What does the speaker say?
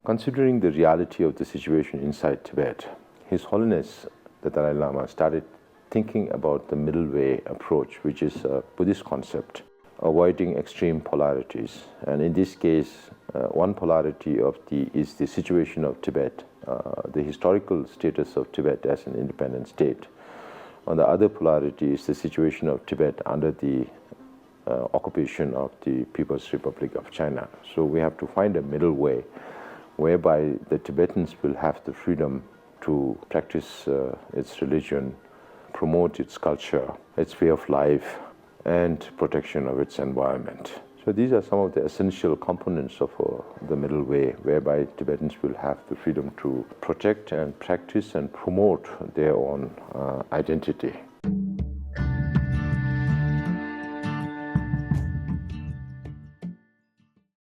Considering the reality of the situation inside Tibet, His Holiness the Dalai Lama started thinking about the middle way approach, which is a Buddhist concept, avoiding extreme polarities. And in this case, one polarity is the situation of Tibet, the historical status of Tibet as an independent state. On the other polarity is the situation of Tibet under the occupation of the People's Republic of China. So we have to find a middle way whereby the Tibetans will have the freedom to practice its religion, promote its culture, its way of life, and protection of its environment. So these are some of the essential components of the middle way, whereby Tibetans will have the freedom to protect and practice and promote their own identity.